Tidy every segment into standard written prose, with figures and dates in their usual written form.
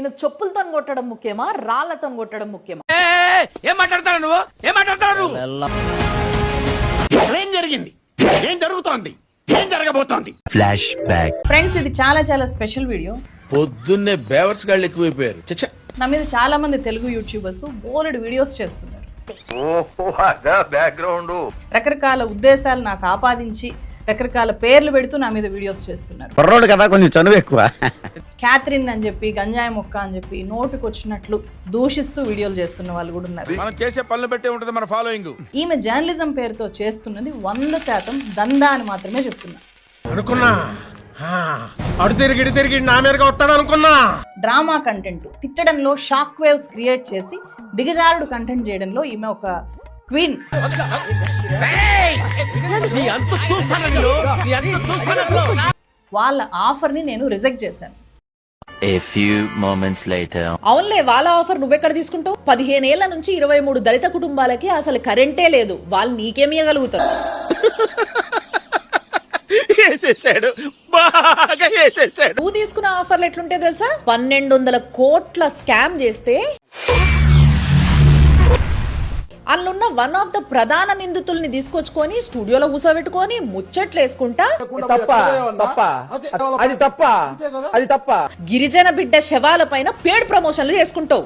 నేను చెప్పులతో కొట్టడం ముఖ్యమా రాళ్లతో కొట్టడం ముఖ్యమా? ఏం మాట్లాడతాడు నువ్వు? ఏం మాట్లాడతాడు? ఏం జరిగింది? ఏం జరుగుతోంది? ఏం జరగబోతోంది? Flash back. ఫ్రెండ్స్, ఇది చాలా చాలా స్పెషల్ వీడియో. పొద్దున్నే బేవర్స్ గాళ్ళు ఎక్కువైపోయారు. చచ్చా, నా మీద చాలా మంది తెలుగు యూట్యూబర్స్ బోలెడు వీడియోస్ చేస్తున్నారు. రకరకాల ఉద్దేశాలు నాకు ఆపాదించి రకరకాల పేర్లు పెడుతూ నా మీద వీడియోస్ చేస్తున్నారు. కుర్రోడు కదా, కొంచెం చనువు ఎక్కువ. క్యాథరిన్ అని చెప్పి, గంజాయి మొక్క అని చెప్పి నోటుకు వచ్చినట్లు దూషిస్తూ వీడియోలు చేస్తున్న వాళ్ళు కూడా ఉన్నారు. మనం చేసే పనులు బట్టే ఉంటుంది మన ఫాలోయింగ్. ఈమె జర్నలిజం పేరుతో చేస్తున్నది 100% దందా అని మాత్రమే చెప్తున్నా. అనుకున్నా అడు తిరిగి నా మీదగా వస్తాడు అనుకున్నా. డ్రామా కంటెంట్ తిట్టడంలో షాక్ వేవ్స్ క్రియేట్ చేసి దిగజారుడు కంటెంట్ చేయడంలో ఈమె ఒక క్వీన్. వాళ్ళ ఆఫర్ ని నేను రిజెక్ట్ చేశాను. A few moments later. అవునులే, వాళ్ళ ఆఫర్ నువ్వెక్కడ తీసుకుంటావు? 15 ఏళ్ల నుంచి 23 దళిత కుటుంబాలకి అసలు కరెంటే లేదు. వాళ్ళు నీకేమియగలుగుతారు? నువ్వు తీసుకున్న ఆఫర్లు ఎట్లుంటే తెలుసా? 1200 కోట్ల స్కామ్ చేస్తే అందులో వన్ ఆఫ్ ద ప్రధాన నిందితుల్ని తీసుకొచ్చుకొని స్టూడియోలో కూర్చోబెట్టుకొని ముచ్చట్లు వేసుకుంటా గిరిజన బిడ్డ శవాల పైన పేడ్ ప్రమోషన్లు చేసుకుంటావు.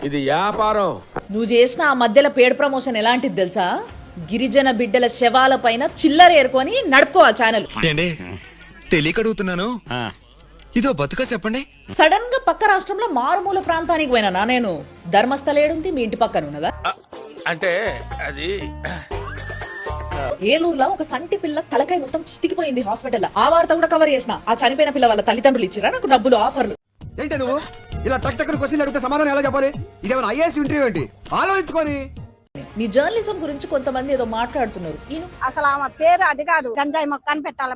ఇది వ్యాపారం. నువ్వు చేసిన ఆ మధ్యలో పేడ్ ప్రమోషన్ ఎలాంటిది తెలుసా? గిరిజన బిడ్డల శవాల పైన చిల్లర ఏరుకొని నడుపుకో ఆ ఛానల్. తెలియకడుగుతున్నాను, ఇదో బతుక చెప్పండి. సడన్ గా పక్క రాష్ట్రంలో మారుమూల ప్రాంతానికి పోయినా నేను. ధర్మస్థల ఏడుంది, మీ ఇంటి పక్కన ఉన్నదా? అంటే అది ఏలూరులో ఒక సంటి పిల్ల తలకాయ మొత్తం చితికిపోయింది హాస్పిటల్. ఆ వార్త కూడా కవర్ చేసిన. ఆ చనిపోయిన పిల్ల వాళ్ళ తల్లిదండ్రులు ఇచ్చిరా నాకు డబ్బులు, ఆఫర్లు. ఏంటి నువ్వు ఇలా టక్ టక్ క్వశ్చన్ అడిగితే సమాధానం ఎలా చెప్పాలి? ఇదేమైనా ఐఏఎస్ ఇంటర్వ్యూ ఏంటి? ఆలోచించుకొని. నీ జర్నలిజం గురించి కొంతమంది ఏదో మాట్లాడుతున్నారు. అసలు ఆమె పేరు అది కాదు, గంజాయి మొక్క అని పెట్టాలి.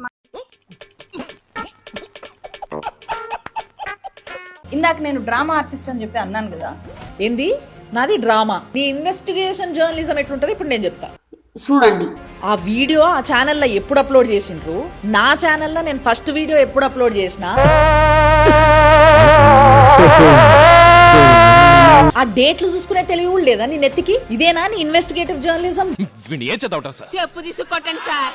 ఇందాక నేను డ్రామా ఆర్టిస్ట్ అని చెప్పి అన్నాను కదా. ఏంది? నాది డ్రామా. నీ ఇన్వెస్టిగేషన్ జర్నలిజం ఎట్లుంటది ఇప్పుడు నేను చెప్తా చూడండి. ఆ వీడియో ఆ ఛానల్లో ఎప్పుడు అప్లోడ్ చేసిండ్రు? నా ఛానల్లో నేను ఫస్ట్ వీడియో ఎప్పుడు అప్లోడ్ చేసిన? ఆ డేట్లు చూసుకునే తెలివి కూడా లేదా నీ నెత్తికి? ఇదేనా నీ ఇన్వెస్టిగేటివ్ జర్నలిజం? ఏం చదవటం సార్? చెప్పు తీసుకొట్టండి సార్.